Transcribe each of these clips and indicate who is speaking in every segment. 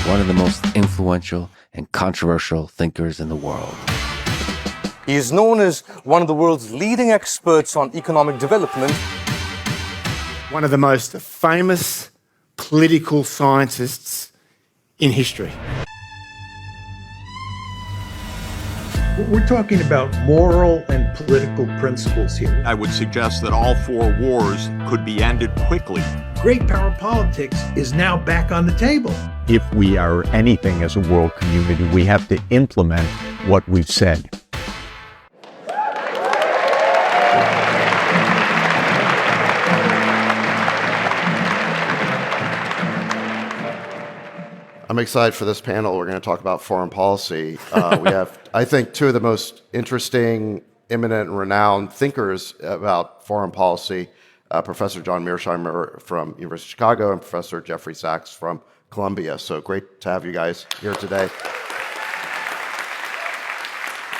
Speaker 1: one of the most influential and controversial thinkers in the world.
Speaker 2: He is known as one of the world's leading experts on economic development.
Speaker 3: One of the most famous political scientists in history.
Speaker 4: We're talking about moral and political principles here.
Speaker 5: I would suggest that all four wars could be ended quickly.
Speaker 4: Great power politics is now back on the table.
Speaker 6: If we are anything as a world community, we have to implement what we've said.
Speaker 7: I'm excited for this panel. We're going to talk about foreign policy. We have, I think, two of the most interesting, eminent, and renowned thinkers about foreign policy, Professor John Mearsheimer from University of Chicago and Professor Jeffrey Sachs from Columbia. So great to have you guys here today.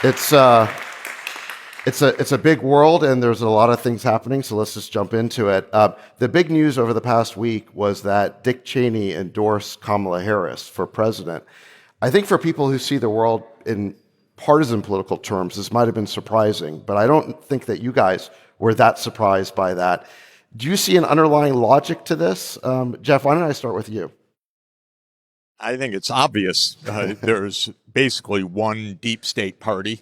Speaker 7: It's a big world, and there's a lot of things happening, so let's just jump into it. The big news over the past week was that Dick Cheney endorsed Kamala Harris for president. I think for people who see the world in partisan political terms, this might have been surprising, but I don't think that you guys were that surprised by that. Do you see an underlying logic to this? Jeff, why don't I start with you?
Speaker 5: I think it's obvious. There's basically one deep state party,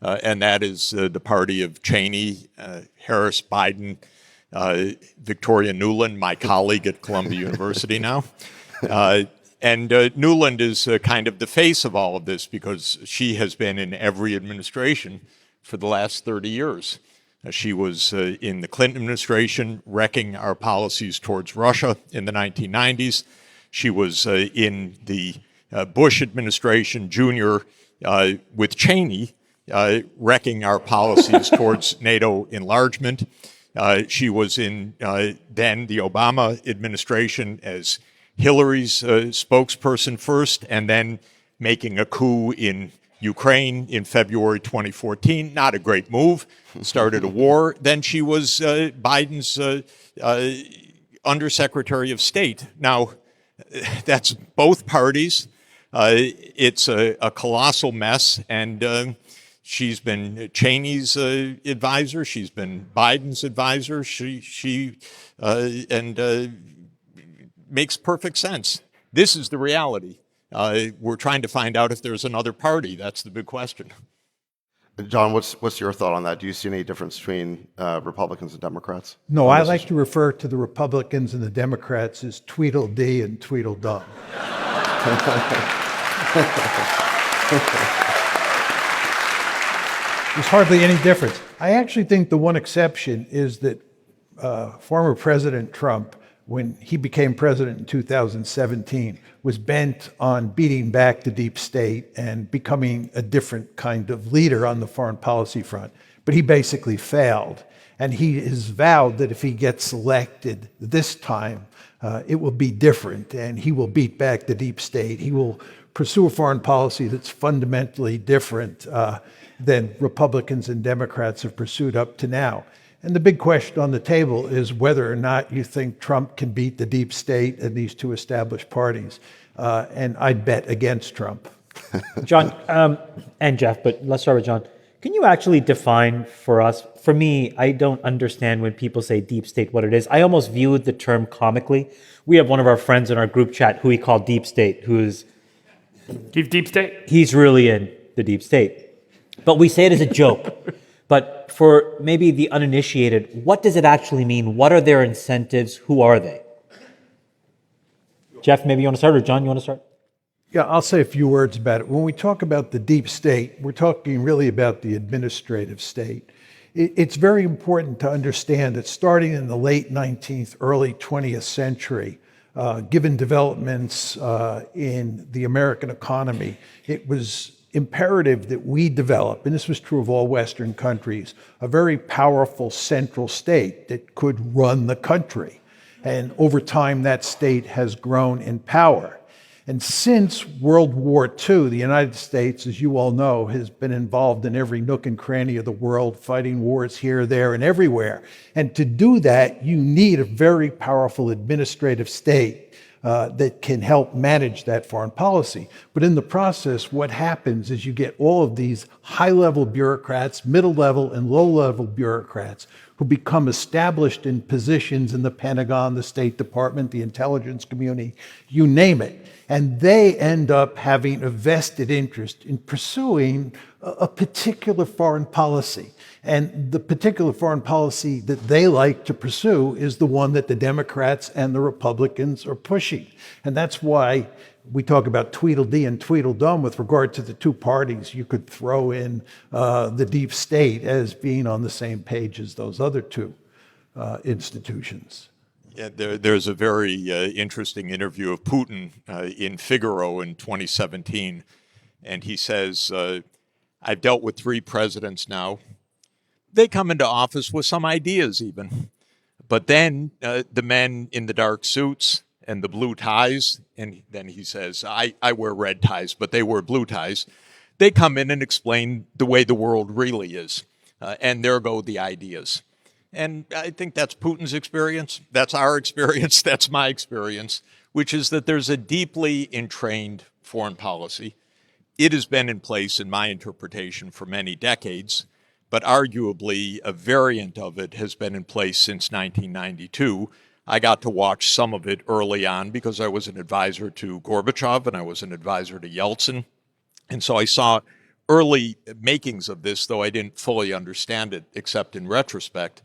Speaker 5: and that is the party of Cheney, Harris, Biden, Victoria Nuland, my colleague at Columbia University now. And Nuland is kind of the face of all of this because she has been in every administration for the last 30 years. She was in the Clinton administration, wrecking our policies towards Russia in the 1990s. She was in the Bush administration, Jr., with Cheney, wrecking our policies towards NATO enlargement. She was in then the Obama administration as Hillary's spokesperson first, and then making a coup in Ukraine in February 2014. Not a great move. Started a war. Then she was Biden's Undersecretary of State. Now, that's both parties. It's a colossal mess, and she's been Cheney's advisor. She's been Biden's advisor. She makes perfect sense. This is the reality. We're trying to find out if there's another party. That's the big question.
Speaker 7: John, what's your thought on that? Do you see any difference between Republicans and Democrats?
Speaker 4: No, I like to refer to the Republicans and the Democrats as Tweedledee and Tweedledum. There's hardly any difference. I actually think the one exception is that former President Trump, when he became president in 2017, was bent on beating back the deep state and becoming a different kind of leader on the foreign policy front. But he basically failed. And he has vowed that if he gets elected this time, it will be different, and he will beat back the deep state. He will pursue a foreign policy that's fundamentally different than Republicans and Democrats have pursued up to now. And the big question on the table is whether or not you think Trump can beat the deep state and these two established parties. And I'd bet against Trump.
Speaker 8: John, and Jeff, but let's start with John. Can you actually define for us? For me, I don't understand when people say deep state what it is. I almost view the term comically. We have one of our friends in our group chat who we call deep state, who is...
Speaker 9: Deep state?
Speaker 8: He's really in the deep state. But we say it as a joke. But for maybe the uninitiated, what does it actually mean? What are their incentives? Who are they? Jeff, maybe you want to start, or John, you want to start?
Speaker 4: Yeah, I'll say a few words about it. When we talk about the deep state, we're talking really about the administrative state. It's very important to understand that starting in the late 19th, early 20th century, given developments in the American economy, it was imperative that we develop, and this was true of all Western countries, a very powerful central state that could run the country. And over time, that state has grown in power. And since World War II, the United States, as you all know, has been involved in every nook and cranny of the world, fighting wars here, there, and everywhere. And to do that, you need a very powerful administrative state that can help manage that foreign policy. But in the process, what happens is you get all of these high-level bureaucrats, middle-level and low-level bureaucrats who become established in positions in the Pentagon, the State Department, the intelligence community, you name it. And they end up having a vested interest in pursuing a particular foreign policy. And the particular foreign policy that they like to pursue is the one that the Democrats and the Republicans are pushing. And that's why we talk about Tweedledee and Tweedledum with regard to the two parties. You could throw in the deep state as being on the same page as those other two institutions.
Speaker 5: Yeah, there's a very interesting interview of Putin in Figaro in 2017. And he says, I've dealt with 3 presidents now. They come into office with some ideas even. But then the men in the dark suits and the blue ties, and then he says, I wear red ties, but they wear blue ties. They come in and explain the way the world really is. And there go the ideas. And I think that's Putin's experience. That's our experience. That's my experience, which is that there's a deeply entrained foreign policy. It has been in place, in my interpretation, for many decades, but arguably a variant of it has been in place since 1992. I got to watch some of it early on because I was an advisor to Gorbachev and I was an advisor to Yeltsin. And so I saw early makings of this, though I didn't fully understand it except in retrospect.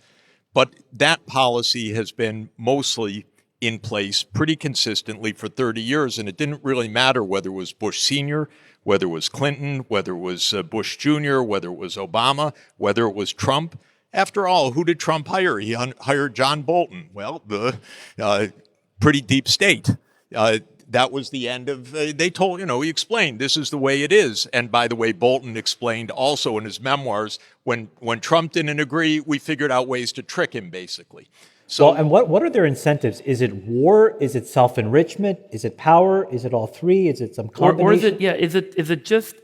Speaker 5: But that policy has been mostly in place pretty consistently for 30 years, and it didn't really matter whether it was Bush Sr., whether it was Clinton, whether it was Bush Jr., whether it was Obama, whether it was Trump. After all, who did Trump hire? He hired John Bolton. Well, the pretty deep state. That was the end of, they told, he explained this is the way it is. And by the way, Bolton explained also in his memoirs, when Trump didn't agree, we figured out ways to trick him, basically. So,
Speaker 8: well, and what are their incentives? Is it war? Is it self-enrichment? Is it power? Is it all three? Is it some combination?
Speaker 9: Or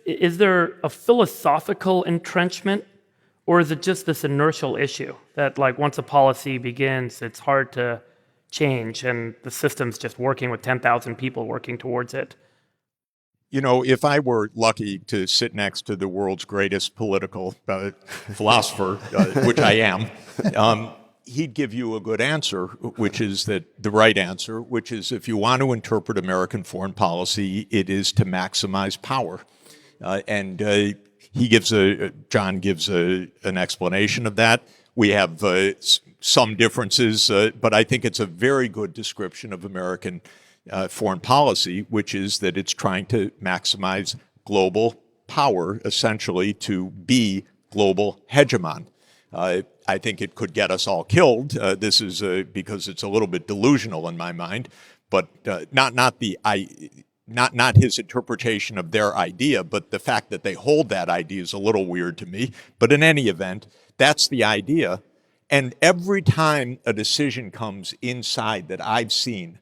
Speaker 9: is there a philosophical entrenchment? Or is it just this inertial issue that, like, once a policy begins, it's hard to change and the system's just working with 10,000 people working towards it?
Speaker 5: If I were lucky to sit next to the world's greatest political philosopher, which I am, he'd give you a good answer, which is the right answer, which is if you want to interpret American foreign policy, it is to maximize power. John gives an explanation of that. We have some differences, but I think it's a very good description of American foreign policy, which is that it's trying to maximize global power, essentially to be global hegemon. I think it could get us all killed. This is because it's a little bit delusional in my mind, but not his interpretation of their idea, but the fact that they hold that idea is a little weird to me. But in any event, that's the idea. And every time a decision comes inside that I've seen,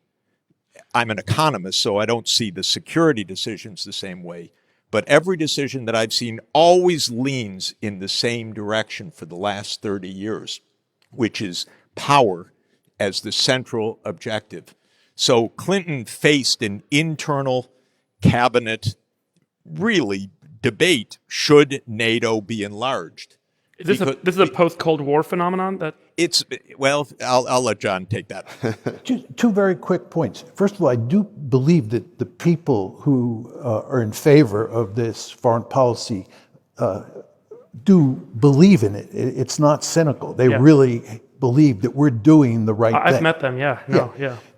Speaker 5: I'm an economist, so I don't see the security decisions the same way. But every decision that I've seen always leans in the same direction for the last 30 years, which is power as the central objective. So Clinton faced an internal cabinet, really, debate, should NATO be enlarged?
Speaker 9: This is a post-Cold War phenomenon?
Speaker 5: I'll let John take that.
Speaker 4: Two very quick points. First of all, I do believe that the people who are in favor of this foreign policy do believe in it. It's not cynical. They really believe that we're doing the right thing.
Speaker 9: I've met them, yeah.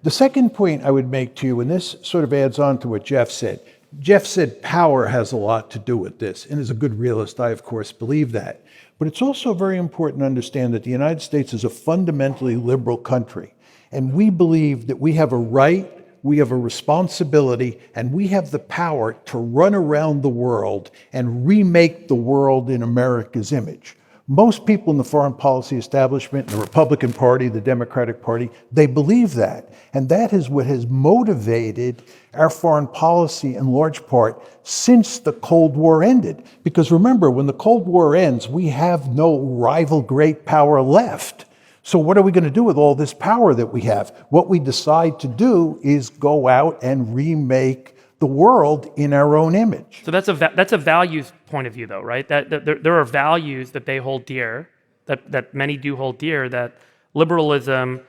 Speaker 4: The second point I would make to you, and this sort of adds on to what Jeff said. Jeff said power has a lot to do with this, and as a good realist, I of course believe that. But it's also very important to understand that the United States is a fundamentally liberal country, and we believe that we have a right, we have a responsibility, and we have the power to run around the world and remake the world in America's image. Most people in the foreign policy establishment, the Republican Party, the Democratic Party, they believe that. And that is what has motivated our foreign policy in large part since the Cold War ended. Because remember, when the Cold War ends, we have no rival great power left. So what are we going to do with all this power that we have? What we decide to do is go out and remake the world in our own image.
Speaker 9: So that's a values point of view, though, right? That there are values that they hold dear, that many do hold dear, that liberalism,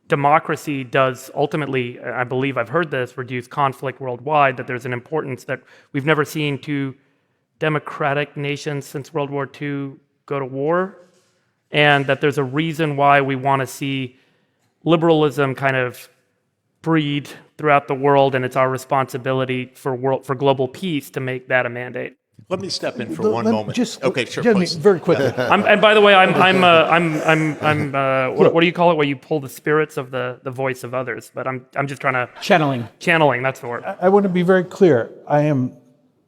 Speaker 9: democracy does ultimately, I believe I've heard this, reduce conflict worldwide, that there's an importance that we've never seen two democratic nations since World War II go to war, and that there's a reason why we want to see liberalism kind of breed throughout the world, and it's our responsibility for global peace to make that a mandate.
Speaker 5: Let me step in for one moment. Okay, sure,
Speaker 4: Jeremy,
Speaker 5: please.
Speaker 4: very quickly.
Speaker 9: And by the way, what do you call it? Where you pull the spirits of the voice of others? But I'm just trying to channeling. That's the word.
Speaker 4: I want to be very clear. I am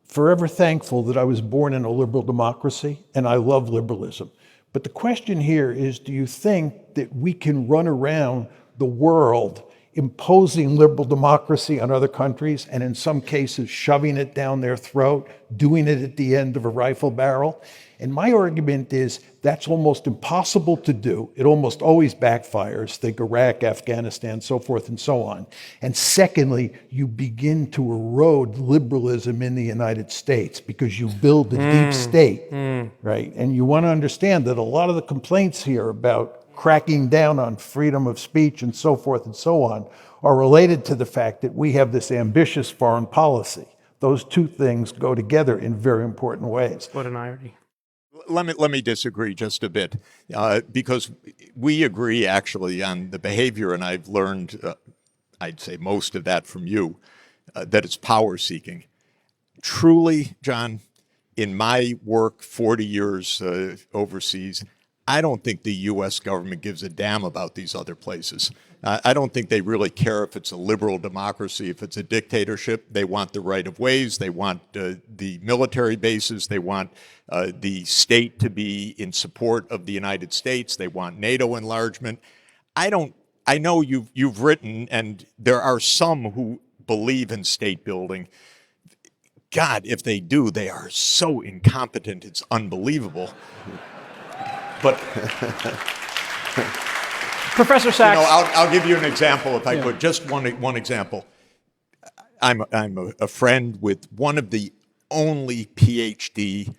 Speaker 4: forever thankful that I was born in a liberal democracy, and I love liberalism. But the question here is, do you think that we can run around the world imposing liberal democracy on other countries, and in some cases shoving it down their throat, doing it at the end of a rifle barrel? And my argument is that's almost impossible to do. It almost always backfires. Think Iraq, Afghanistan, so forth and so on. And secondly, you begin to erode liberalism in the United States because you build a deep state, right? And you want to understand that a lot of the complaints here about cracking down on freedom of speech and so forth and so on are related to the fact that we have this ambitious foreign policy. Those two things go together in very important ways.
Speaker 9: What an irony.
Speaker 5: Let me disagree just a bit, because we agree actually on the behavior, and I've learned, I'd say most of that from you, that it's power seeking. Truly, John, in my work, 40 years overseas, I don't think the U.S. government gives a damn about these other places. I don't think they really care if it's a liberal democracy, if it's a dictatorship. They want the right of ways. They want the military bases. They want the state to be in support of the United States. They want NATO enlargement. I know you've written, and there are some who believe in state building. God, if they do, they are so incompetent, it's unbelievable. But
Speaker 10: Professor Sachs,
Speaker 5: I'll give you an example if I could. Just one example. I'm a friend with one of the only PhD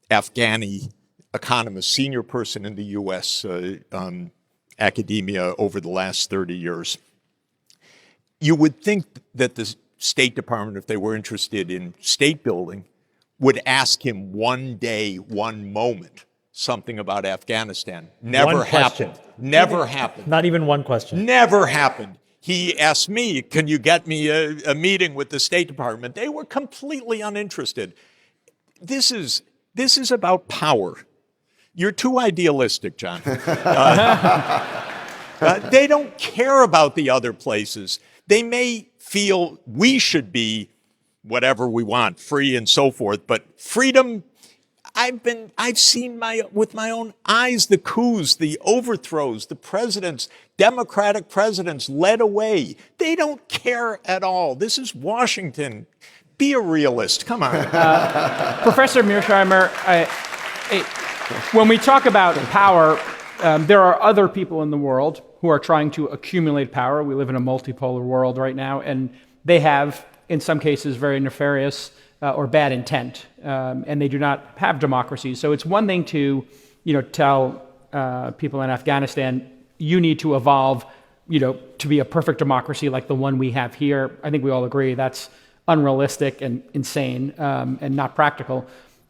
Speaker 5: Afghani economists, senior person in the U.S. Academia over the last 30 years. You would think that the State Department, if they were interested in state building, would ask him one day, one moment, something about Afghanistan. Never happened. Never happened.
Speaker 8: Not even one question.
Speaker 5: Never happened. He asked me, can you get me a meeting with the State Department? They were completely uninterested. This is about power. You're too idealistic, John. They don't care about the other places. They may feel we should be whatever we want, free and so forth, but freedom, I've seen with my own eyes the coups, the overthrows, the presidents, Democratic presidents led away. They don't care at all. This is Washington. Be a realist. Come on.
Speaker 10: Professor Mearsheimer, when we talk about power, there are other people in the world who are trying to accumulate power. We live in a multipolar world right now, and they have, in some cases, very nefarious or bad intent, and they do not have democracy. So it's one thing to, tell people in Afghanistan, you need to evolve, to be a perfect democracy like the one we have here. I think we all agree that's unrealistic and insane and not practical.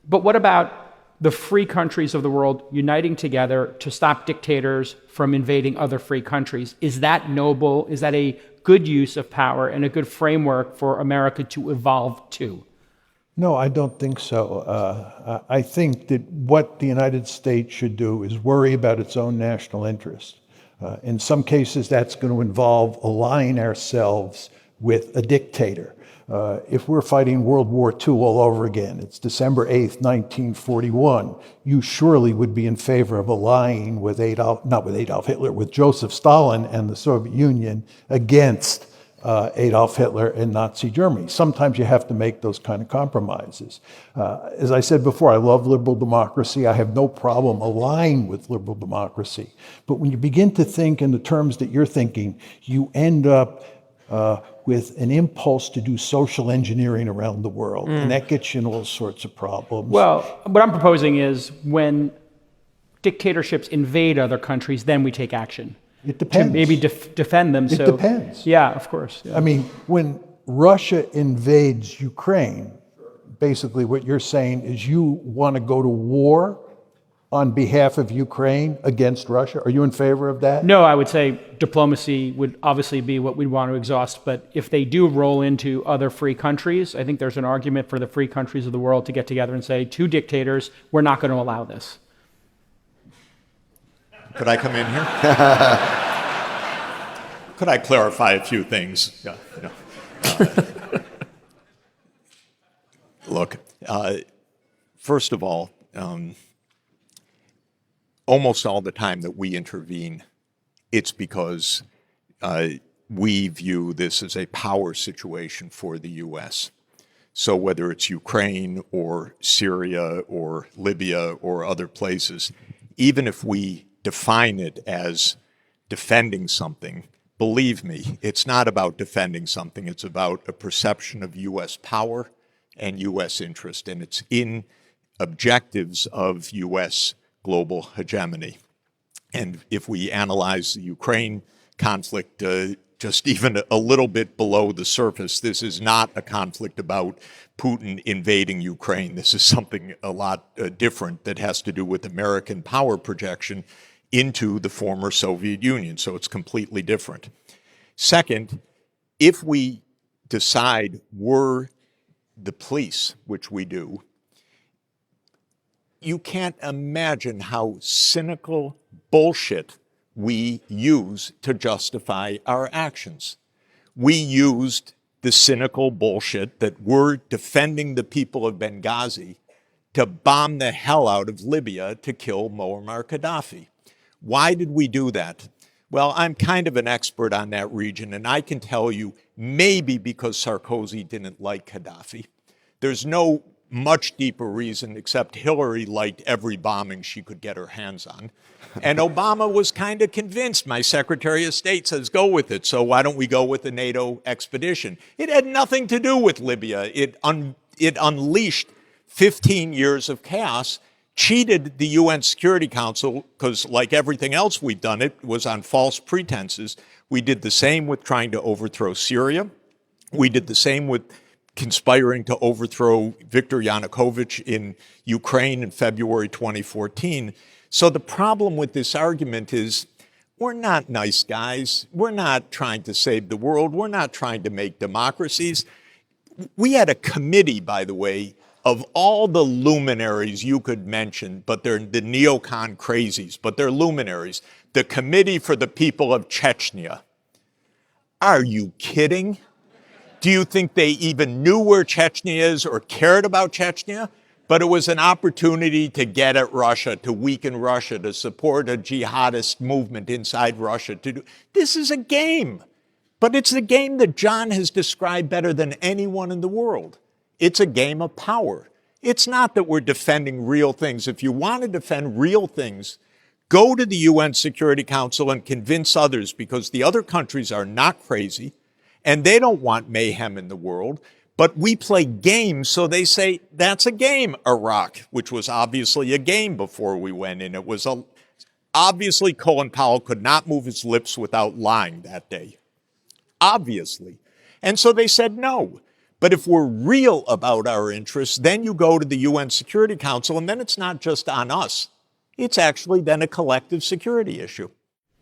Speaker 10: But what about the free countries of the world uniting together to stop dictators from invading other free countries? Is that noble? Is that a good use of power and a good framework for America to evolve to?
Speaker 4: No, I don't think so. I think that what the United States should do is worry about its own national interest. In some cases, that's going to involve aligning ourselves with a dictator. If we're fighting World War II all over again, it's December 8th, 1941, you surely would be in favor of allying with with Joseph Stalin and the Soviet Union against Adolf Hitler and Nazi Germany. Sometimes you have to make those kind of compromises. As I said before, I love liberal democracy. I have no problem aligning with liberal democracy. But when you begin to think in the terms that you're thinking, you end up with an impulse to do social engineering around the world. And that gets you in all sorts of problems.
Speaker 10: Well, what I'm proposing is when dictatorships invade other countries, then we take action.
Speaker 4: It depends.
Speaker 10: To maybe defend them.
Speaker 4: It depends.
Speaker 10: Yeah, of course. Yeah.
Speaker 4: I mean, when Russia invades Ukraine, basically what you're saying is you want to go to war on behalf of Ukraine against Russia. Are you in favor of that?
Speaker 10: No, I would say diplomacy would obviously be what we'd want to exhaust. But if they do roll into other free countries, I think there's an argument for the free countries of the world to get together and say, to dictators, we're not going to allow this.
Speaker 5: Could I come in here? Could I clarify a few things? Look, first of all, almost all the time that we intervene, it's because we view this as a power situation for the U.S. So whether it's Ukraine or Syria or Libya or other places, even if we define it as defending something, believe me, it's not about defending something. It's about a perception of U.S. power and U.S. interest, and it's in objectives of U.S. global hegemony. And if we analyze the Ukraine conflict just even a little bit below the surface, this is not a conflict about Putin invading Ukraine. This is something a lot different that has to do with American power projection into the former Soviet Union. So it's completely different. Second, if we decide we're the police, which we do, you can't imagine how cynical bullshit we use to justify our actions. We used the cynical bullshit that we're defending the people of Benghazi to bomb the hell out of Libya to kill Muammar Gaddafi. Why did we do that? Well, I'm kind of an expert on that region, and I can tell you maybe because Sarkozy didn't like Gaddafi. There's no much deeper reason except Hillary liked every bombing she could get her hands on. And Obama was kind of convinced. My Secretary of State says, go with it. So why don't we go with the NATO expedition? It had nothing to do with Libya. It unleashed 15 years of chaos, cheated the UN Security Council, because like everything else we've done, it was on false pretenses. We did the same with trying to overthrow Syria. We did the same with conspiring to overthrow Viktor Yanukovych in Ukraine in February 2014. So the problem with this argument is we're not nice guys. We're not trying to save the world. We're not trying to make democracies. We had a committee, by the way, of all the luminaries you could mention, but they're the neocon crazies, but they're luminaries. The Committee for the People of Chechnya. Are you kidding? Do you think they even knew where Chechnya is or cared about Chechnya? But it was an opportunity to get at Russia, to weaken Russia, to support a jihadist movement inside Russia. This is a game, but it's a game that John has described better than anyone in the world. It's a game of power. It's not that we're defending real things. If you want to defend real things, go to the UN Security Council and convince others, because the other countries are not crazy and they don't want mayhem in the world. But we play games, so they say, that's a game, Iraq, which was obviously a game before we went in. It was obviously Colin Powell could not move his lips without lying that day. Obviously. And so they said no. But if we're real about our interests, then you go to the UN Security Council, and then it's not just on us. It's actually then a collective security issue.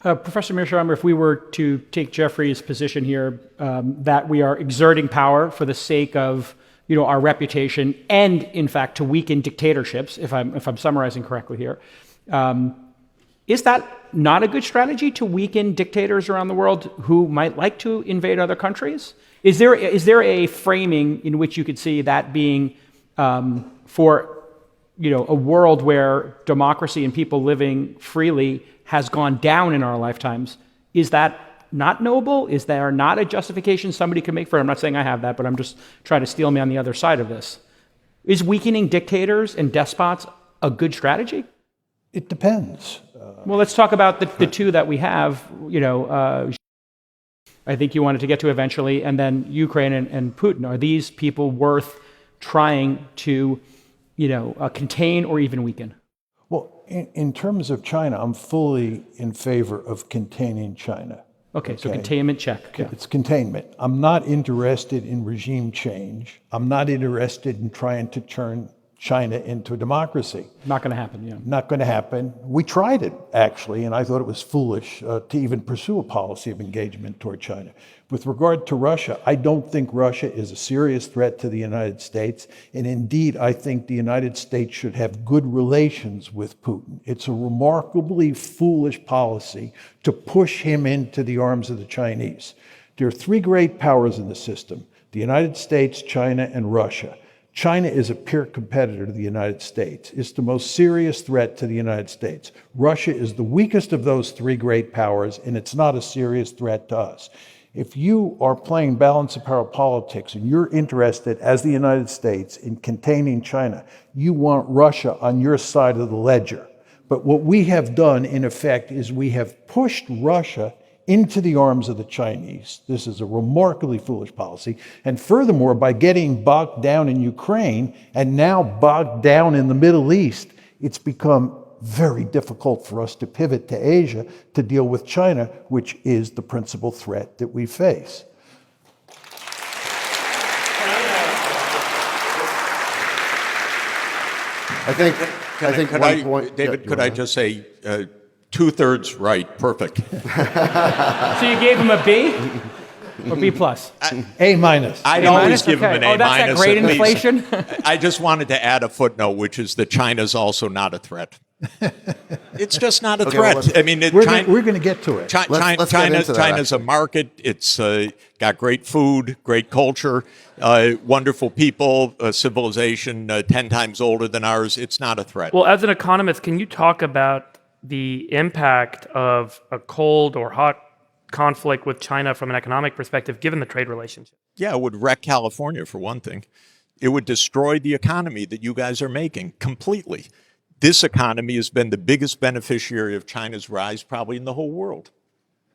Speaker 10: Professor Mearsheimer, if we were to take Jeffrey's position here, that we are exerting power for the sake of, our reputation and, in fact, to weaken dictatorships, if I'm summarizing correctly here, is that not a good strategy to weaken dictators around the world who might like to invade other countries? Is there a framing in which you could see that being for a world where democracy and people living freely has gone down in our lifetimes? Is that not noble? Is there not a justification somebody could make for it? I'm not saying I have that, but I'm just trying to steel me on the other side of this. Is weakening dictators and despots a good strategy?
Speaker 4: It depends.
Speaker 10: Well, let's talk about the two that we have. I think you wanted to get to eventually, and then Ukraine and Putin. Are these people worth trying to, contain or even weaken?
Speaker 4: Well, in terms of China, I'm fully in favor of containing China.
Speaker 10: Okay, so containment check.
Speaker 4: Okay. It's containment. I'm not interested in regime change. I'm not interested in trying to turn China into a democracy.
Speaker 10: Not going to happen, yeah.
Speaker 4: Not going to happen. We tried it, actually, and I thought it was foolish to even pursue a policy of engagement toward China. With regard to Russia, I don't think Russia is a serious threat to the United States, and indeed, I think the United States should have good relations with Putin. It's a remarkably foolish policy to push him into the arms of the Chinese. There are three great powers in the system: the United States, China, and Russia. China is a peer competitor to the United States. It's the most serious threat to the United States. Russia is the weakest of those three great powers, and it's not a serious threat to us. If you are playing balance of power politics and you're interested, as the United States, in containing China, you want Russia on your side of the ledger. But what we have done, in effect, is we have pushed Russia into the arms of the Chinese. This is a remarkably foolish policy. And furthermore, by getting bogged down in Ukraine and now bogged down in the Middle East, it's become very difficult for us to pivot to Asia to deal with China, which is the principal threat that we face.
Speaker 7: I think one point,
Speaker 5: David, could I just say, 2/3 right, perfect.
Speaker 10: So you gave him a B or B plus?
Speaker 4: A minus.
Speaker 5: I'd
Speaker 10: A
Speaker 5: always
Speaker 10: minus?
Speaker 5: give him an
Speaker 10: Okay.
Speaker 5: A
Speaker 10: Oh, that's that
Speaker 5: minus.
Speaker 10: great
Speaker 5: at least.
Speaker 10: inflation?
Speaker 5: I just wanted to add a footnote, which is that China's also not a threat. It's just not a threat.
Speaker 7: well,
Speaker 5: I mean,
Speaker 4: We're going to get to it.
Speaker 7: Let's get into that,
Speaker 5: China's a
Speaker 7: actually.
Speaker 5: market. It's got great food, great culture, wonderful people, civilization 10 times older than ours. It's not a threat.
Speaker 9: Well, as an economist, can you talk about the impact of a cold or hot conflict with China from an economic perspective, given the trade relationship?
Speaker 5: Yeah, it would wreck California, for one thing. It would destroy the economy that you guys are making completely. This economy has been the biggest beneficiary of China's rise probably in the whole world.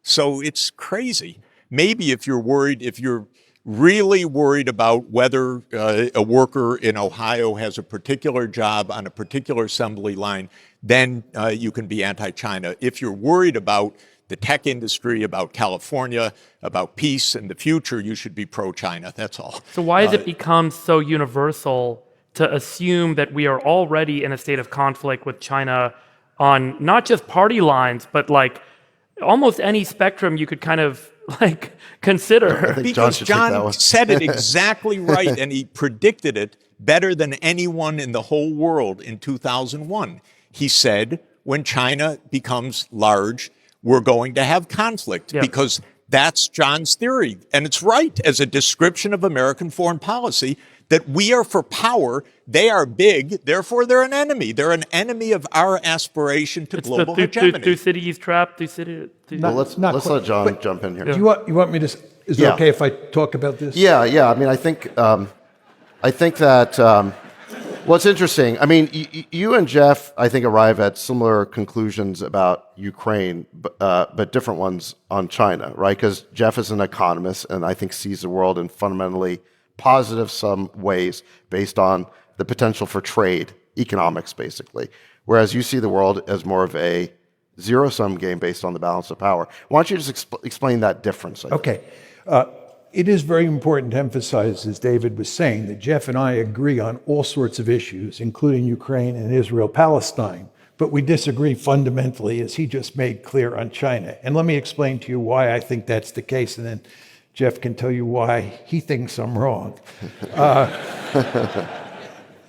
Speaker 5: So it's crazy. Maybe if you're really worried about whether a worker in Ohio has a particular job on a particular assembly line, then you can be anti-China. If you're worried about the tech industry, about California, about peace and the future, you should be pro-China. That's all.
Speaker 9: So why has it become so universal to assume that we are already in a state of conflict with China on not just party lines, but like almost any spectrum you could kind of like consider?
Speaker 5: Because John said it exactly right, and he predicted it better than anyone in the whole world in 2001. He said, when China becomes large, we're going to have conflict, because that's John's theory. And it's right as a description of American foreign policy, that we are for power, they are big, therefore they're an enemy. They're an enemy of our aspiration to global hegemony.
Speaker 9: Thucydides trap, Thucydides.
Speaker 7: Well, let's let John jump in here.
Speaker 4: Do you want me to? Is it okay if I talk about this?
Speaker 7: Yeah. I mean, I think that. Well, it's interesting. I mean, you and Jeff, I think, arrive at similar conclusions about Ukraine, but different ones on China, right? Because Jeff is an economist, and I think sees the world in fundamentally positive some ways based on the potential for trade, economics, basically. Whereas you see the world as more of a zero-sum game based on the balance of power. Why don't you just explain that difference?
Speaker 4: Okay. It is very important to emphasize, as David was saying, that Jeff and I agree on all sorts of issues, including Ukraine and Israel-Palestine. But we disagree fundamentally, as he just made clear, on China. And let me explain to you why I think that's the case, and then Jeff can tell you why he thinks I'm wrong.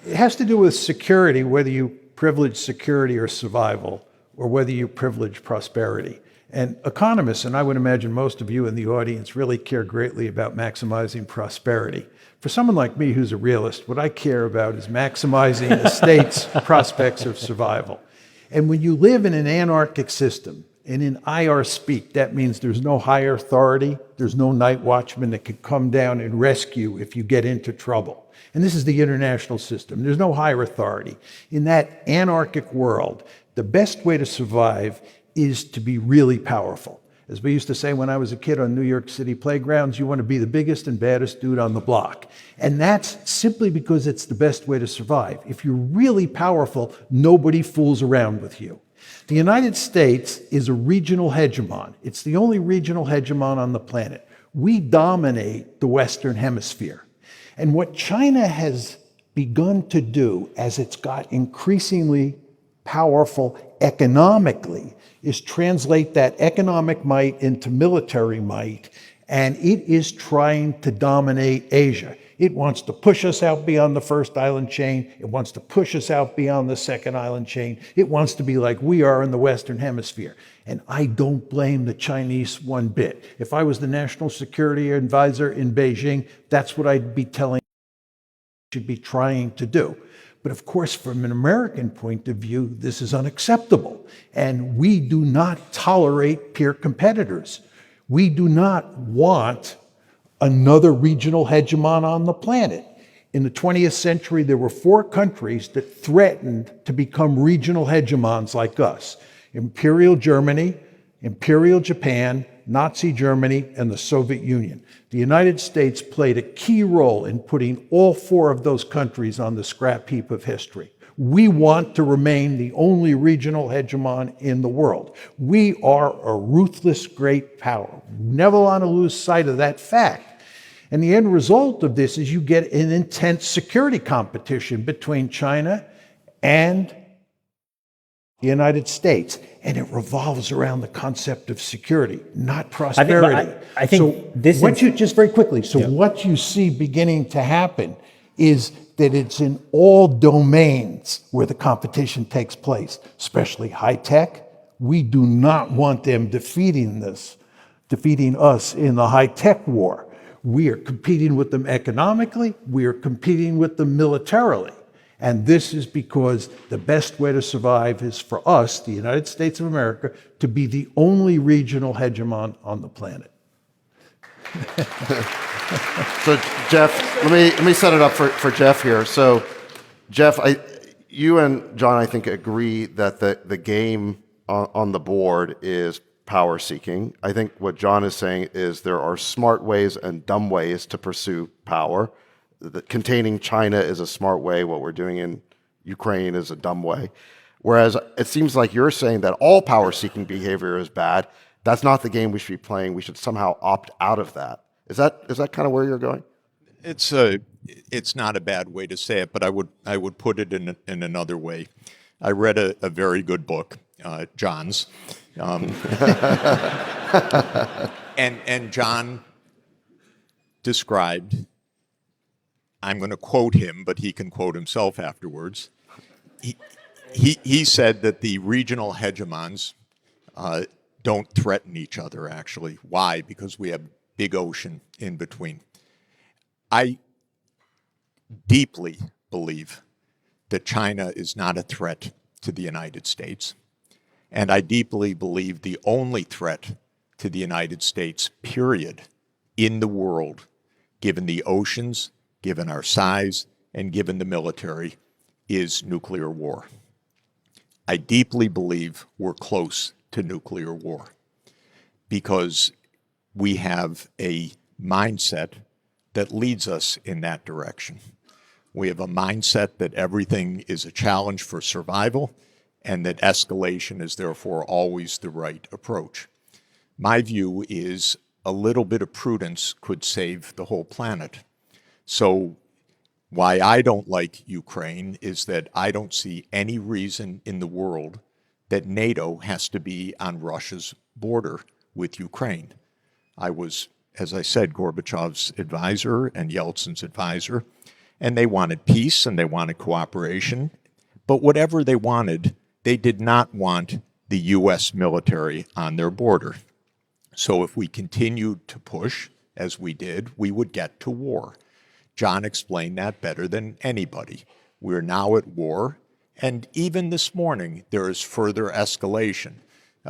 Speaker 4: It has to do with security, whether you privilege security or survival, or whether you privilege prosperity. And economists, and I would imagine most of you in the audience, really care greatly about maximizing prosperity. For someone like me who's a realist, what I care about is maximizing the state's prospects of survival. And when you live in an anarchic system, And in IR speak, that means there's no higher authority, there's no night watchman that can come down and rescue if you get into trouble. And this is the international system. There's no higher authority. In that anarchic world, the best way to survive is to be really powerful. As we used to say when I was a kid on New York City playgrounds, you want to be the biggest and baddest dude on the block. And that's simply because it's the best way to survive. If you're really powerful, nobody fools around with you. The United States is a regional hegemon. It's the only regional hegemon on the planet. We dominate the Western Hemisphere. And what China has begun to do as it's got increasingly powerful economically is translate that economic might into military might, and it is trying to dominate Asia. It wants to push us out beyond the first island chain. It wants to push us out beyond the second island chain. It wants to be like we are in the Western Hemisphere. And I don't blame the Chinese one bit. If I was the national security advisor in Beijing, that's what I'd be telling should be trying to do. But of course, from an American point of view, this is unacceptable. And we do not tolerate peer competitors. We do not want another regional hegemon on the planet. In the 20th century, there were 4 countries that threatened to become regional hegemons like us: Imperial Germany, Imperial Japan, Nazi Germany, and the Soviet Union. The United States played a key role in putting all 4 of those countries on the scrap heap of history. We want to remain the only regional hegemon in the world. We are a ruthless great power. Never want to lose sight of that fact. And the end result of this is you get an intense security competition between China and the United States. And it revolves around the concept of security, not prosperity.
Speaker 8: I think this is...
Speaker 4: Just very quickly, what you see beginning to happen is that it's in all domains where the competition takes place, especially high tech. We do not want them defeating us in the high tech war. We are competing with them economically. We are competing with them militarily. And this is because the best way to survive is for us, the United States of America, to be the only regional hegemon on the planet.
Speaker 7: So, Jeff, let me set it up for Jeff here. So, Jeff, you and John, I think, agree that the game on the board is power seeking. I think what John is saying is there are smart ways and dumb ways to pursue power. Containing China is a smart way. What we're doing in Ukraine is a dumb way. Whereas it seems like you're saying that all power-seeking behavior is bad. That's not the game we should be playing. We should somehow opt out of that. Is that kind of where you're going?
Speaker 5: It's not a bad way to say it, but I would put it in another way. I read a very good book, John's, and John described. I'm going to quote him, but he can quote himself afterwards. He said that the regional hegemons don't threaten each other, actually. Why? Because we have big ocean in between. I deeply believe that China is not a threat to the United States. And I deeply believe the only threat to the United States, period, in the world, given the oceans, given our size, and given the military, is nuclear war. I deeply believe we're close to nuclear war because we have a mindset that leads us in that direction. We have a mindset that everything is a challenge for survival and that escalation is therefore always the right approach. My view is a little bit of prudence could save the whole planet. So why I don't like Ukraine is that I don't see any reason in the world that NATO has to be on Russia's border with Ukraine. I was, as I said, Gorbachev's advisor and Yeltsin's advisor, and they wanted peace and they wanted cooperation. But whatever they wanted, they did not want the U.S. military on their border. So if we continued to push, as we did, we would get to war. John explained that better than anybody. We're now at war, and even this morning there is further escalation.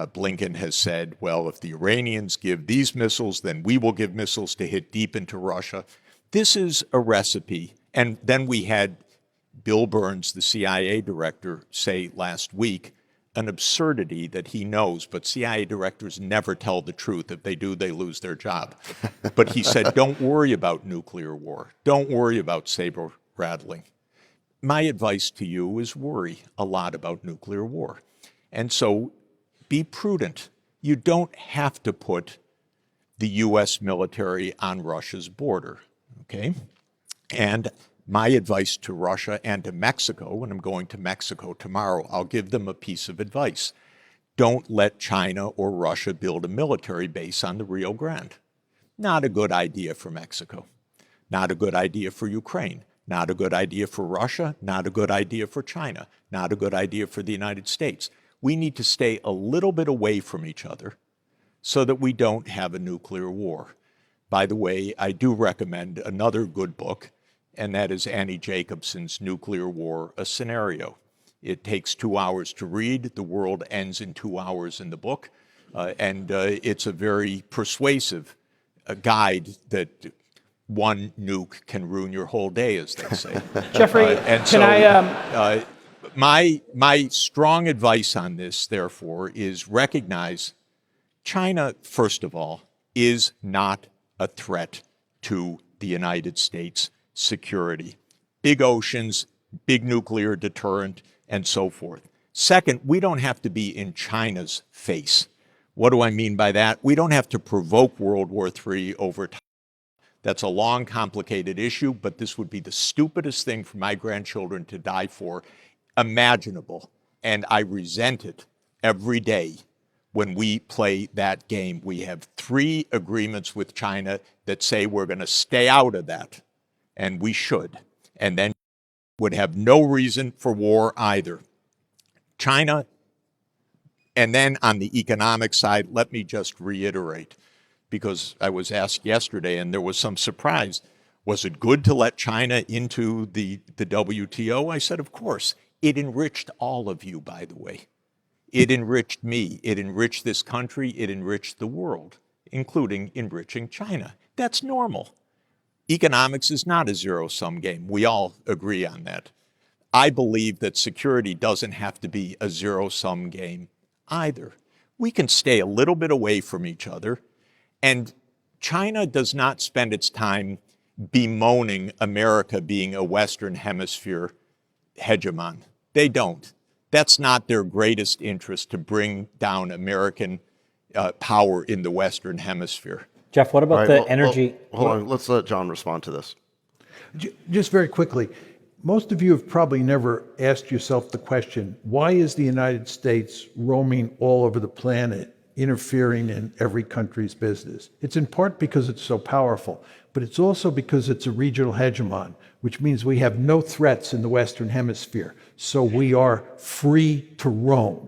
Speaker 5: Blinken has said, well, if the Iranians give these missiles, then we will give missiles to hit deep into Russia. This is a recipe. And then we had Bill Burns, the CIA director, say last week an absurdity that he knows, but CIA directors never tell the truth. If they do, they lose their job. But he said, don't worry about nuclear war. Don't worry about saber rattling. My advice to you is worry a lot about nuclear war. And so be prudent. You don't have to put the U.S. military on Russia's border, okay? And my advice to Russia and to Mexico, when I'm going to Mexico tomorrow, I'll give them a piece of advice. Don't let China or Russia build a military base on the Rio Grande. Not a good idea for Mexico. Not a good idea for Ukraine. Not a good idea for Russia. Not a good idea for China. Not a good idea for the United States. We need to stay a little bit away from each other so that we don't have a nuclear war. By the way, I do recommend another good book, and that is Annie Jacobson's Nuclear War, A Scenario. It takes 2 hours to read. The world ends in 2 hours in the book. And it's a very persuasive guide that one nuke can ruin your whole day, as they say.
Speaker 10: Jeffrey,
Speaker 5: my strong advice on this, therefore, is recognize China, first of all, is not a threat to the United States security. Big oceans, big nuclear deterrent, and so forth. Second, we don't have to be in China's face. What do I mean by that? We don't have to provoke World War III over time. That's a long, complicated issue, but this would be the stupidest thing for my grandchildren to die for imaginable. And I resent it every day when we play that game. We have 3 agreements with China that say we're going to stay out of that. And we should. And then would have no reason for war either. China, and then on the economic side, let me just reiterate, because I was asked yesterday and there was some surprise, was it good to let China into the WTO? I said, of course. It enriched all of you, by the way. It enriched me. It enriched this country. It enriched the world, including enriching China. That's normal. Economics is not a zero-sum game. We all agree on that. I believe that security doesn't have to be a zero-sum game either. We can stay a little bit away from each other, and China does not spend its time bemoaning America being a Western Hemisphere hegemon. They don't. That's not their greatest interest, to bring down American power in the Western Hemisphere.
Speaker 8: Jeff, what about the energy?
Speaker 7: Hold on, let's let John respond to this.
Speaker 4: Just very quickly, most of you have probably never asked yourself the question, why is the United States roaming all over the planet, interfering in every country's business? It's in part because it's so powerful, but it's also because it's a regional hegemon, which means we have no threats in the Western Hemisphere, so we are free to roam.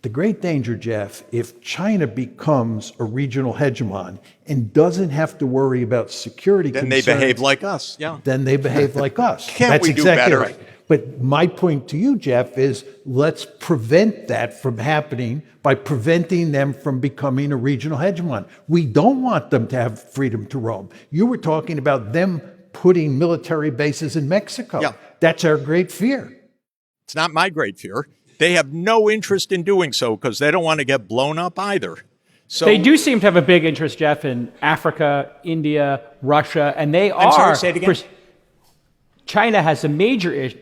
Speaker 4: The great danger, Jeff, if China becomes a regional hegemon and doesn't have to worry about security
Speaker 5: then
Speaker 4: concerns,
Speaker 5: they behave like us, yeah.
Speaker 4: Then they behave like us.
Speaker 5: Can't
Speaker 4: That's
Speaker 5: we do
Speaker 4: exactly
Speaker 5: better?
Speaker 4: right. But my point to you, Jeff, is let's prevent that from happening by preventing them from becoming a regional hegemon. We don't want them to have freedom to roam. You were talking about them putting military bases in Mexico.
Speaker 5: Yeah.
Speaker 4: That's our great fear.
Speaker 5: It's not my great fear. They have no interest in doing so because they don't want to get blown up either. So
Speaker 10: they do seem to have a big interest, Jeff, in Africa, India, Russia, and they are.
Speaker 5: I'm sorry, say it again.
Speaker 10: China has a major
Speaker 5: doesn't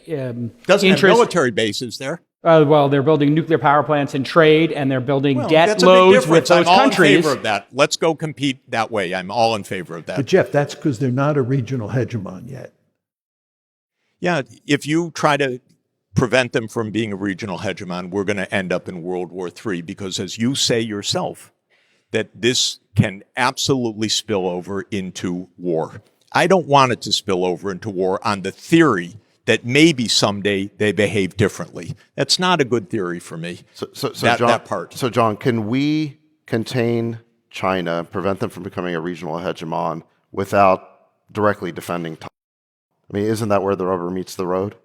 Speaker 10: interest.
Speaker 5: have military bases there.
Speaker 10: Well, they're building nuclear power plants and trade, and they're building debt
Speaker 5: that's
Speaker 10: loads with those
Speaker 5: I'm all
Speaker 10: countries.
Speaker 5: in favor of that. Let's go compete that way. I'm all in favor of that.
Speaker 4: But Jeff, that's because they're not a regional hegemon yet.
Speaker 5: Yeah, if you try to prevent them from being a regional hegemon, we're going to end up in World War III because, as you say yourself, that this can absolutely spill over into war. I don't want it to spill over into war on the theory that maybe someday they behave differently. That's not a good theory for me, that part.
Speaker 7: So, John, can we contain China, prevent them from becoming a regional hegemon without directly defending Taiwan? I mean, isn't that where the rubber meets the road?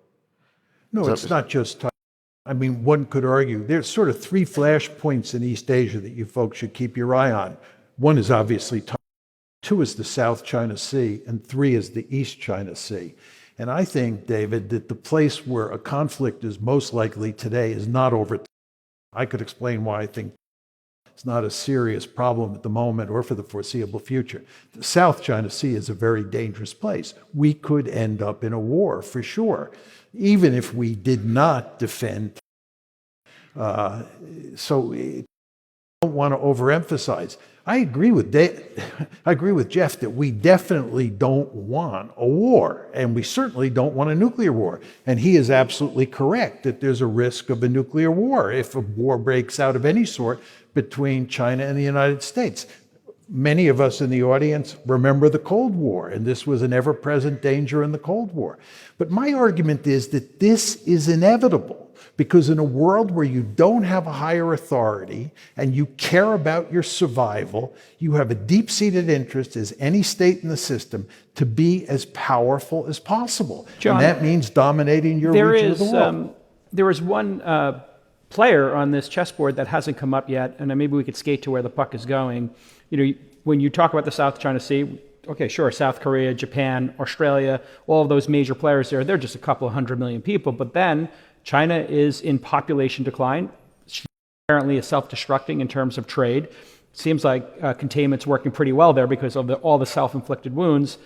Speaker 4: No, it's not just Taiwan. I mean, one could argue there's sort of three flashpoints in East Asia that you folks should keep your eye on. One is obviously Taiwan, two is the South China Sea, and three is the East China Sea. And I think, David, that the place where a conflict is most likely today is not over. I could explain why I think it's not a serious problem at the moment or for the foreseeable future. The South China Sea is a very dangerous place. We could end up in a war for sure, even if we did not defend. So I don't want to overemphasize. I agree with Jeff that we definitely don't want a war, and we certainly don't want a nuclear war. And he is absolutely correct that there's a risk of a nuclear war if a war breaks out of any sort between China and the United States. Many of us in the audience remember the Cold War, and this was an ever-present danger in the Cold War. But my argument is that this is inevitable, because in a world where you don't have a higher authority and you care about your survival, you have a deep-seated interest, as any state in the system, to be as powerful as possible.
Speaker 10: John,
Speaker 4: and that means dominating your region of the world.
Speaker 10: There is one player on this chessboard that hasn't come up yet, and maybe we could skate to where the puck is going. You know, when you talk about the South China Sea, okay, sure, South Korea, Japan, Australia, all of those major players there, they're just a couple of 100 million people. But then China is in population decline. She apparently is self-destructing in terms of trade. Seems like containment's working pretty well there because of all the self-inflicted wounds.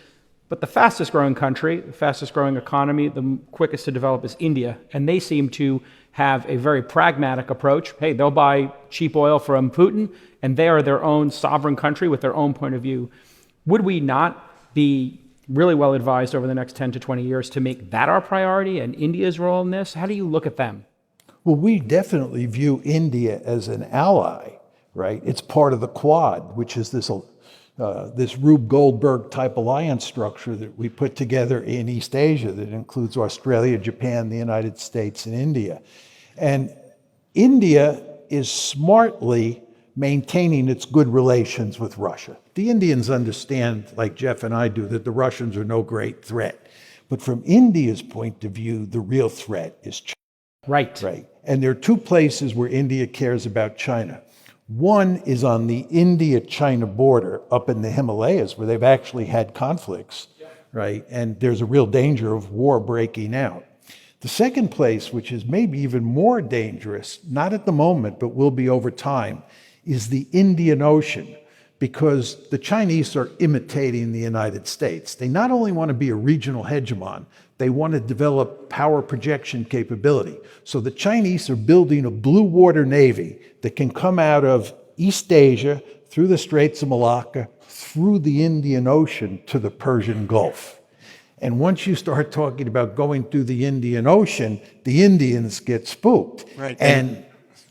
Speaker 10: But the fastest growing country, the fastest growing economy, the quickest to develop is India. And they seem to have a very pragmatic approach. Hey, they'll buy cheap oil from Putin, and they are their own sovereign country with their own point of view. Would we not be really well advised over the next 10 to 20 years to make that our priority and India's role in this? How do you look at them?
Speaker 4: Well, we definitely view India as an ally, right? It's part of the Quad, which is this Rube Goldberg type alliance structure that we put together in East Asia that includes Australia, Japan, the United States, and India. And India is smartly maintaining its good relations with Russia. The Indians understand, like Jeff and I do, that the Russians are no great threat. But from India's point of view, the real threat is China.
Speaker 10: Right.
Speaker 4: And there are two places where India cares about China. One is on the India-China border up in the Himalayas, where they've actually had conflicts, right? And there's a real danger of war breaking out. The second place, which is maybe even more dangerous, not at the moment, but will be over time, is the Indian Ocean, because the Chinese are imitating the United States. They not only want to be a regional hegemon, they want to develop power projection capability. So the Chinese are building a blue water navy that can come out of East Asia, through the Straits of Malacca, through the Indian Ocean to the Persian Gulf. And once you start talking about going through the Indian Ocean, the Indians get spooked.
Speaker 5: Right.
Speaker 4: And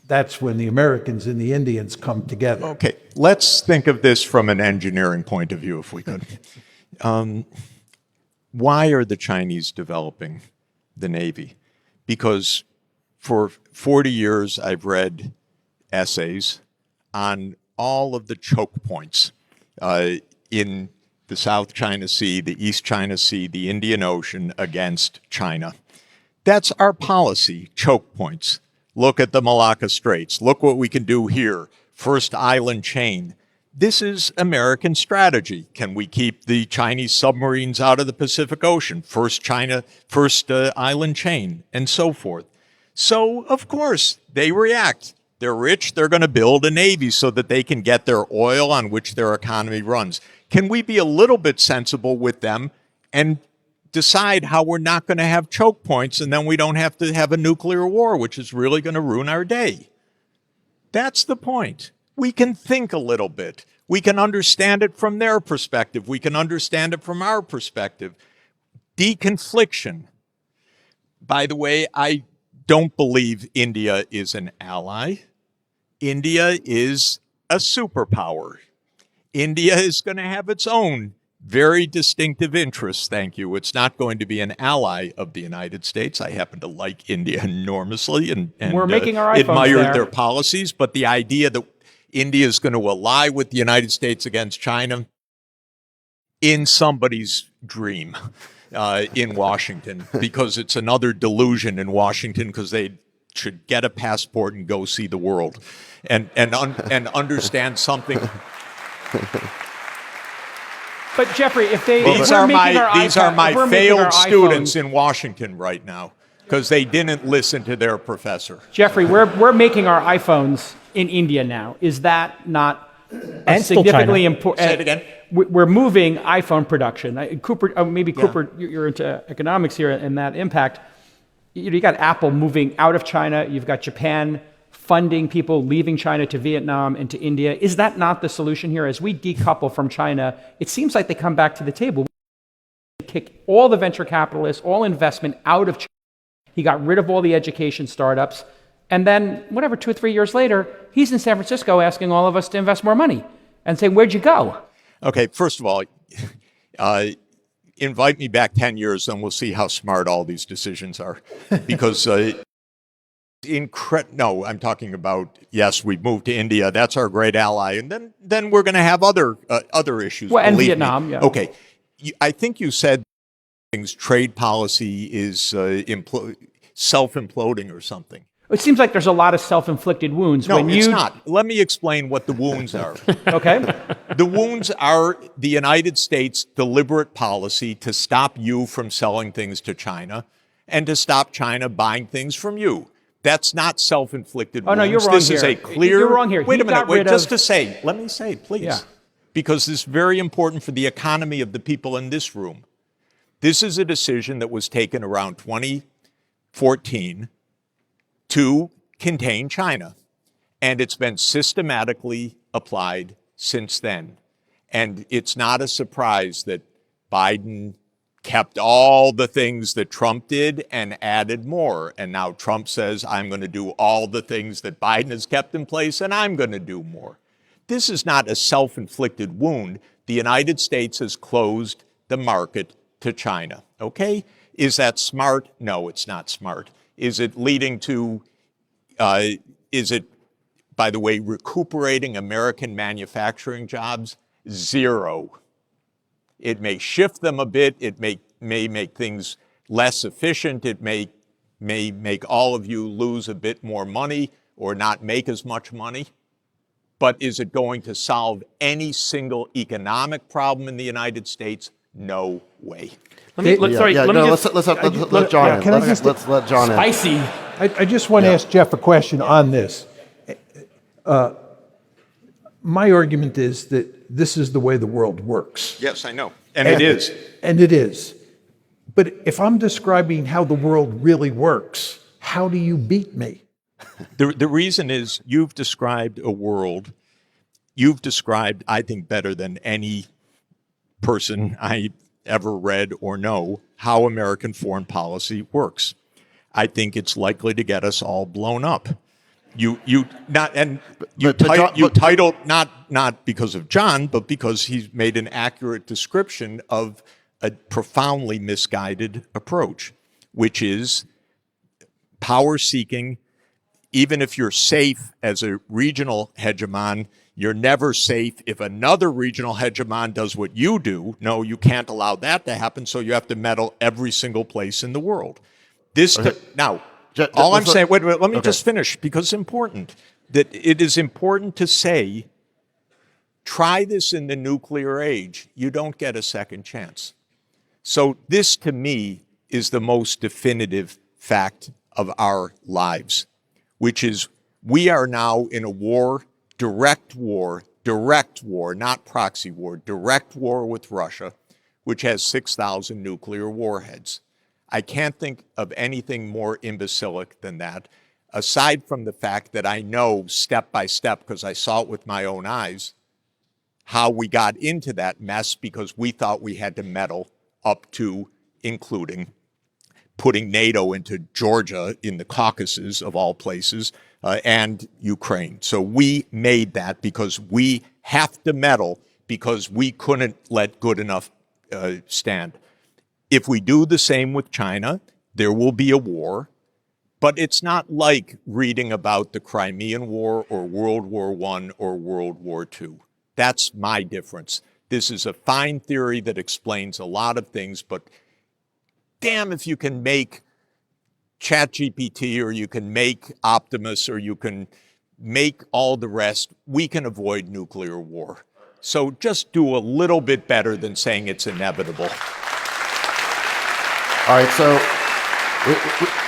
Speaker 4: that's when the Americans and the Indians come together.
Speaker 5: Okay, let's think of this from an engineering point of view, if we could. Why are the Chinese developing the Navy? Because for 40 years, I've read essays on all of the choke points in the South China Sea, the East China Sea, the Indian Ocean against China. That's our policy, choke points. Look at the Malacca Straits. Look what we can do here. First island chain. This is American strategy. Can we keep the Chinese submarines out of the Pacific Ocean? First island chain, and so forth. So, of course, they react. They're rich. They're going to build a navy so that they can get their oil on which their economy runs. Can we be a little bit sensible with them and decide how we're not going to have choke points, and then we don't have to have a nuclear war, which is really going to ruin our day? That's the point. We can think a little bit. We can understand it from their perspective. We can understand it from our perspective. Deconfliction. By the way, I don't believe India is an ally. India is a superpower. India is going to have its own very distinctive interests, thank you. It's not going to be an ally of the United States. I happen to like India enormously and
Speaker 10: we're making our iPhones
Speaker 5: admire their policies, but the idea that India is going to ally with the United States against China, in somebody's dream in Washington, because it's another delusion in Washington, because they should get a passport and go see the world, and understand something.
Speaker 10: But Jeffrey, if they
Speaker 5: These
Speaker 10: are
Speaker 5: my failed students in Washington right now because they didn't listen to their professor.
Speaker 10: Jeffrey, we're making our iPhones in India now. Is that not significantly important?
Speaker 5: Say it again.
Speaker 10: We're moving iPhone production. Cooper, Cooper, you're into economics here and that impact. You got Apple moving out of China. You've got Japan funding people leaving China to Vietnam and to India. Is that not the solution here? As we decouple from China, it seems like they come back to the table. Kick all the venture capitalists, all investment out of China. He got rid of all the education startups. And then, 2 or 3 years later, he's in San Francisco asking all of us to invest more money and say, where'd you go?
Speaker 5: Okay, first of all, invite me back 10 years, then we'll see how smart all these decisions are. Because, no, I'm talking about, yes, we've moved to India. That's our great ally. And then we're going to have other issues.
Speaker 10: Well, and Vietnam, yeah.
Speaker 5: Okay. I think you said trade policy is self-imploding or something.
Speaker 10: It seems like there's a lot of self-inflicted wounds.
Speaker 5: No, it's not. Let me explain what the wounds are.
Speaker 10: Okay.
Speaker 5: The wounds are the United States' deliberate policy to stop you from selling things to China and to stop China buying things from you. That's not self-inflicted wounds.
Speaker 10: Oh, no, you're wrong
Speaker 5: This
Speaker 10: here.
Speaker 5: is a clear...
Speaker 10: You're wrong here.
Speaker 5: Wait a minute. Wait, just to say. Let me say, please.
Speaker 10: Yeah.
Speaker 5: Because this is very important for the economy of the people in this room. This is a decision that was taken around 2014 to contain China. And it's been systematically applied since then. And it's not a surprise that Biden kept all the things that Trump did and added more. And now Trump says, I'm going to do all the things that Biden has kept in place, and I'm going to do more. This is not a self-inflicted wound. The United States has closed the market to China. Okay? Is that smart? No, it's not smart. Is it leading to, by the way, recuperating American manufacturing jobs? Zero. It may shift them a bit. It may make things less efficient. It may make all of you lose a bit more money or not make as much money. But is it going to solve any single economic problem in the United States? No way.
Speaker 7: Let's let John in. Let's let John in.
Speaker 10: Spicy.
Speaker 4: I just want to ask Jeff a question on this. My argument is that this is the way the world works.
Speaker 5: Yes, I know. And it is.
Speaker 4: And it is. But if I'm describing how the world really works, how do you beat me?
Speaker 5: The reason is you've described a world, I think, better than any person I ever read or know how American foreign policy works. I think it's likely to get us all blown up. Titled not because of John, but because he's made an accurate description of a profoundly misguided approach, which is power seeking. Even if you're safe as a regional hegemon, you're never safe if another regional hegemon does what you do. No, you can't allow that to happen, so you have to meddle every single place in the world. Now, all I'm saying, wait, let me just finish, because it's important. That it is important to say, try this in the nuclear age. You don't get a second chance. So this, to me, is the most definitive fact of our lives, which is we are now in a war, direct war, not proxy war, direct war with Russia, which has 6,000 nuclear warheads. I can't think of anything more imbecilic than that, aside from the fact that I know step by step, because I saw it with my own eyes, how we got into that mess because we thought we had to meddle up to, including putting NATO into Georgia in the Caucasus, of all places, and Ukraine. So we made that because we have to meddle because we couldn't let good enough stand. If we do the same with China, there will be a war, but it's not like reading about the Crimean War or World War I or World War II. That's my difference. This is a fine theory that explains a lot of things, but damn if you can make ChatGPT, or you can make Optimus, or you can make all the rest, we can avoid nuclear war. So just do a little bit better than saying it's inevitable.
Speaker 7: All right, so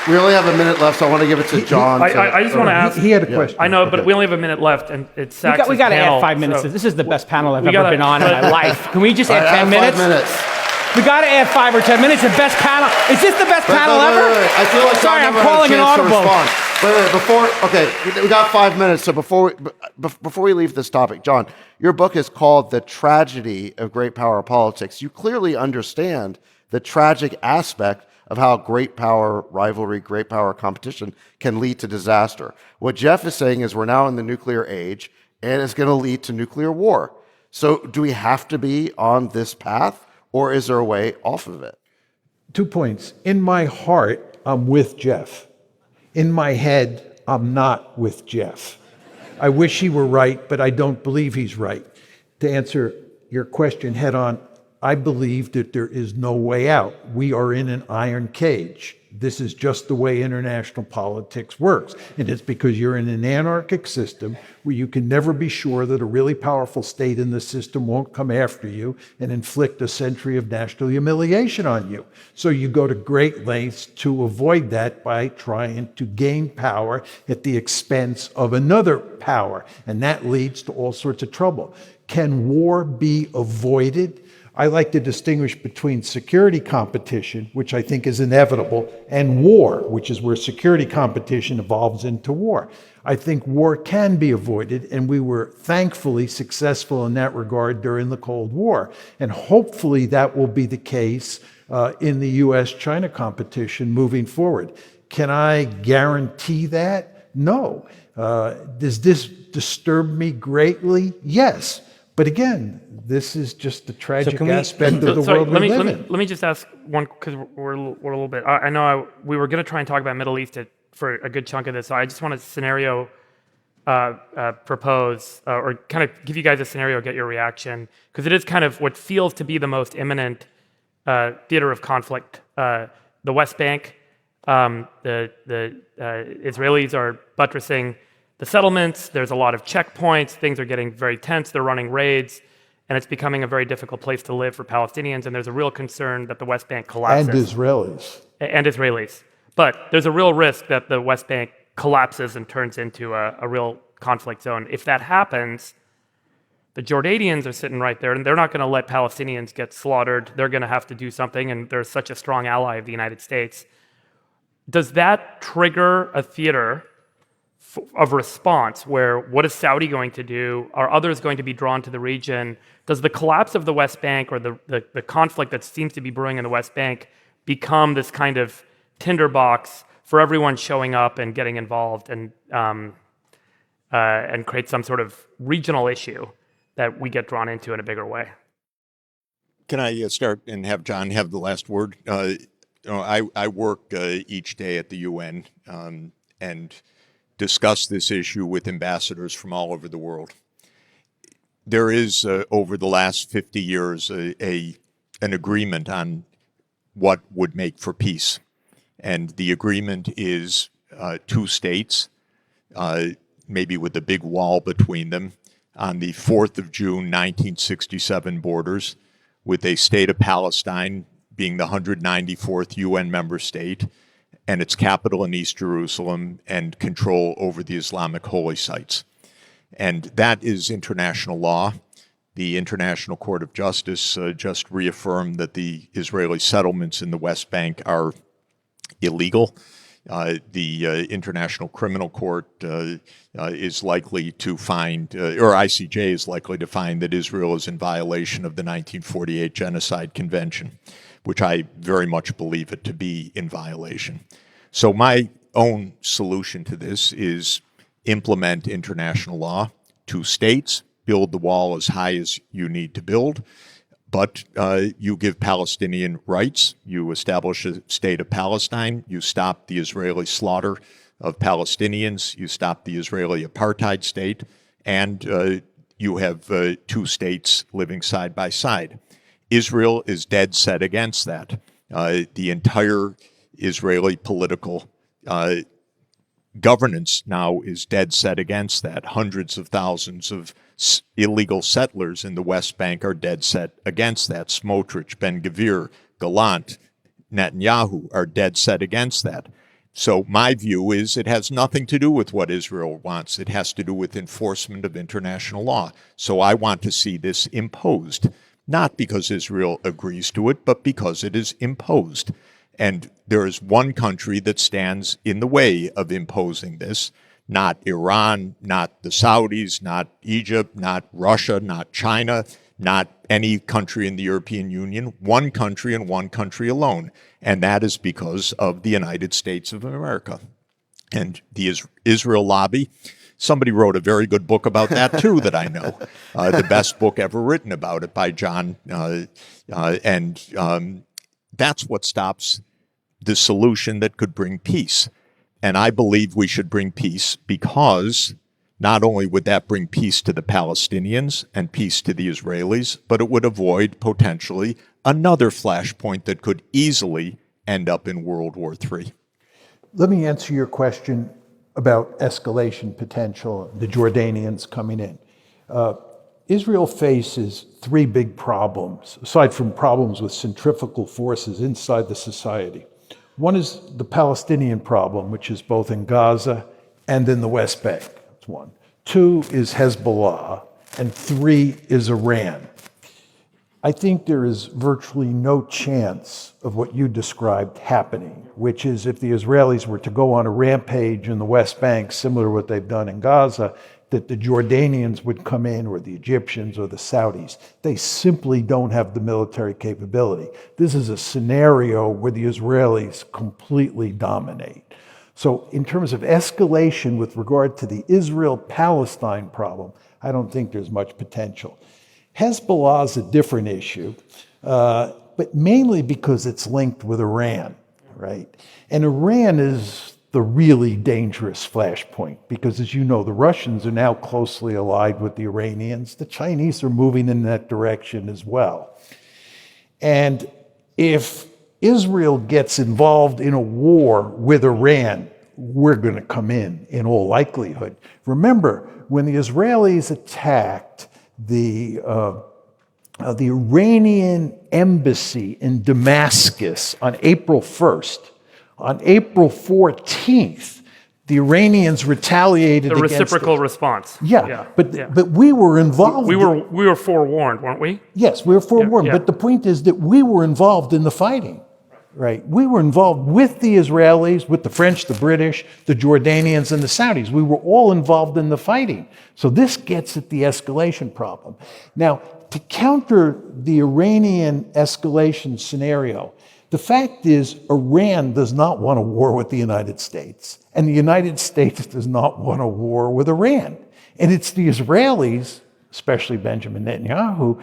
Speaker 7: we only have a minute left, so I want to give it to John.
Speaker 9: I just want to ask.
Speaker 4: He had a question.
Speaker 9: I know, but we only have a minute left, and it's Sachs'
Speaker 10: We got to
Speaker 9: panel,
Speaker 10: add 5 minutes.
Speaker 9: so-
Speaker 10: This is the best panel I've
Speaker 9: We
Speaker 10: ever
Speaker 9: gotta-
Speaker 10: been on in my life. Can we just
Speaker 7: All
Speaker 10: add
Speaker 7: right,
Speaker 10: 10
Speaker 7: 5
Speaker 10: minutes?
Speaker 7: minutes.
Speaker 10: We got to add 5 or 10 minutes. The best panel. Is this the best panel ever?
Speaker 7: Wait. I feel like
Speaker 10: Sorry,
Speaker 7: John
Speaker 10: I'm
Speaker 7: never had a
Speaker 10: calling an
Speaker 7: chance to
Speaker 10: audible.
Speaker 7: respond. Wait, before, we got 5 minutes, so before we leave this topic, John, your book is called The Tragedy of Great Power Politics. You clearly understand the tragic aspect of how great power rivalry, great power competition can lead to disaster. What Jeff is saying is we're now in the nuclear age, and it's going to lead to nuclear war. So do we have to be on this path, or is there a way off of it?
Speaker 4: 2 points. In my heart, I'm with Jeff. In my head, I'm not with Jeff. I wish he were right, but I don't believe he's right. To answer your question head on, I believe that there is no way out. We are in an iron cage. This is just the way international politics works. And it's because you're in an anarchic system where you can never be sure that a really powerful state in the system won't come after you and inflict a century of national humiliation on you. So you go to great lengths to avoid that by trying to gain power at the expense of another power. And that leads to all sorts of trouble. Can war be avoided? I like to distinguish between security competition, which I think is inevitable, and war, which is where security competition evolves into war. I think war can be avoided, and we were thankfully successful in that regard during the Cold War. And hopefully that will be the case in the US-China competition moving forward. Can I guarantee that? No. Does this disturb me greatly? Yes. But again, this is just the tragic aspect of the world we live in.
Speaker 9: Let me just ask one, because we're a little bit. I know we were going to try and talk about Middle East for a good chunk of this. So I just want to scenario propose or kind of give you guys a scenario, get your reaction, because it is kind of what feels to be the most imminent theater of conflict. The West Bank, the Israelis are buttressing the settlements. There's a lot of checkpoints. Things are getting very tense. They're running raids. And it's becoming a very difficult place to live for Palestinians. And there's a real concern that the West Bank collapses.
Speaker 4: And Israelis.
Speaker 9: And Israelis. But there's a real risk that the West Bank collapses and turns into a real conflict zone. If that happens, the Jordanians are sitting right there, and they're not going to let Palestinians get slaughtered. They're going to have to do something, and they're such a strong ally of the United States. Does that trigger a theater of response where what is Saudi going to do? Are others going to be drawn to the region? Does the collapse of the West Bank or the conflict that seems to be brewing in the West Bank become this kind of tinderbox for everyone showing up and getting involved and create some sort of regional issue that we get drawn into in a bigger way?
Speaker 5: Can I start and have John have the last word? I work each day at the UN and discuss this issue with ambassadors from all over the world. There is, over the last 50 years, an agreement on what would make for peace. And the agreement is 2 states, maybe with a big wall between them, on the 4th of June, 1967 borders, with a state of Palestine being the 194th UN member state, and its capital in East Jerusalem, and control over the Islamic holy sites. And that is international law. The International Court of Justice just reaffirmed that the Israeli settlements in the West Bank are illegal. The International Criminal Court is likely to find, or ICJ is likely to find, that Israel is in violation of the 1948 Genocide Convention, which I very much believe it to be in violation. So my own solution to this is implement international law. 2 states, build the wall as high as you need to build, but you give Palestinian rights, you establish a state of Palestine, you stop the Israeli slaughter of Palestinians, you stop the Israeli apartheid state, and you have 2 states living side by side. Israel is dead set against that. The entire Israeli political governance now is dead set against that. Hundreds of thousands of illegal settlers in the West Bank are dead set against that. Smotrich, Ben-Gvir, Gallant, Netanyahu are dead set against that. So my view is it has nothing to do with what Israel wants. It has to do with enforcement of international law. So I want to see this imposed, not because Israel agrees to it, but because it is imposed. And there is one country that stands in the way of imposing this, not Iran, not the Saudis, not Egypt, not Russia, not China, not any country in the European Union, one country and one country alone. And that is because of the United States of America. And the Israel lobby, somebody wrote a very good book about that too that I know, the best book ever written about it by John. That's what stops the solution that could bring peace. And I believe we should bring peace because not only would that bring peace to the Palestinians and peace to the Israelis, but it would avoid potentially another flashpoint that could easily end up in World War III.
Speaker 4: Let me answer your question about escalation potential, the Jordanians coming in. Israel faces three big problems, aside from problems with centrifugal forces inside the society. One is the Palestinian problem, which is both in Gaza and in the West Bank. That's one. Two is Hezbollah, and three is Iran. I think there is virtually no chance of what you described happening, which is if the Israelis were to go on a rampage in the West Bank, similar to what they've done in Gaza, that the Jordanians would come in, or the Egyptians, or the Saudis. They simply don't have the military capability. This is a scenario where the Israelis completely dominate. So in terms of escalation with regard to the Israel-Palestine problem, I don't think there's much potential. Hezbollah is a different issue, but mainly because it's linked with Iran, right? And Iran is the really dangerous flashpoint because, as you know, the Russians are now closely allied with the Iranians. The Chinese are moving in that direction as well. And if Israel gets involved in a war with Iran, we're going to come in all likelihood. Remember, when the Israelis attacked the Iranian embassy in Damascus on April 1st, on April 14th, the Iranians retaliated against
Speaker 9: the reciprocal response.
Speaker 4: But we were involved.
Speaker 9: We were forewarned, weren't we?
Speaker 4: Yes, we were forewarned. But the point is that we were involved in the fighting, right? We were involved with the Israelis, with the French, the British, the Jordanians, and the Saudis. We were all involved in the fighting. So this gets at the escalation problem. Now, to counter the Iranian escalation scenario, the fact is, Iran does not want a war with the United States, and the United States does not want a war with Iran. And it's the Israelis, especially Benjamin Netanyahu,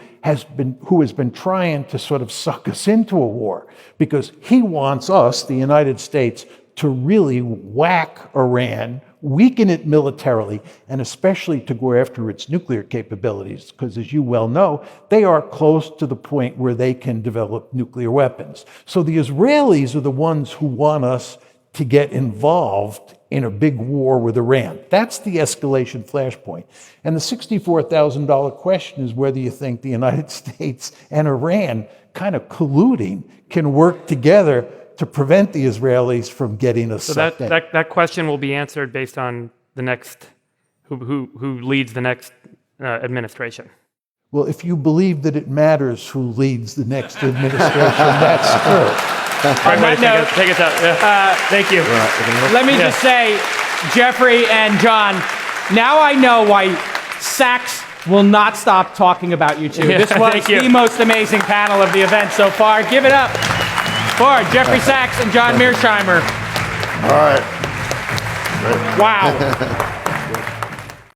Speaker 4: who has been trying to sort of suck us into a war, because he wants us, the United States, to really whack Iran, weaken it militarily, and especially to go after its nuclear capabilities, because as you well know, they are close to the point where they can develop nuclear weapons. So the Israelis are the ones who want us to get involved in a big war with Iran. That's the escalation flashpoint. And the $64,000 question is whether you think the United States and Iran kind of colluding can work together to prevent the Israelis from getting us sucked in.
Speaker 9: That question will be answered based on the next, who leads the next administration.
Speaker 4: Well, if you believe that it matters who leads the next administration, that's true.
Speaker 9: On that note, take us out. Thank you.
Speaker 10: Let me just say, Jeffrey and John, now I know why Sachs will not stop talking about you two. This was the most amazing panel of the event so far. Give it up for Jeffrey Sachs and John Mearsheimer.
Speaker 7: All right.
Speaker 10: Wow.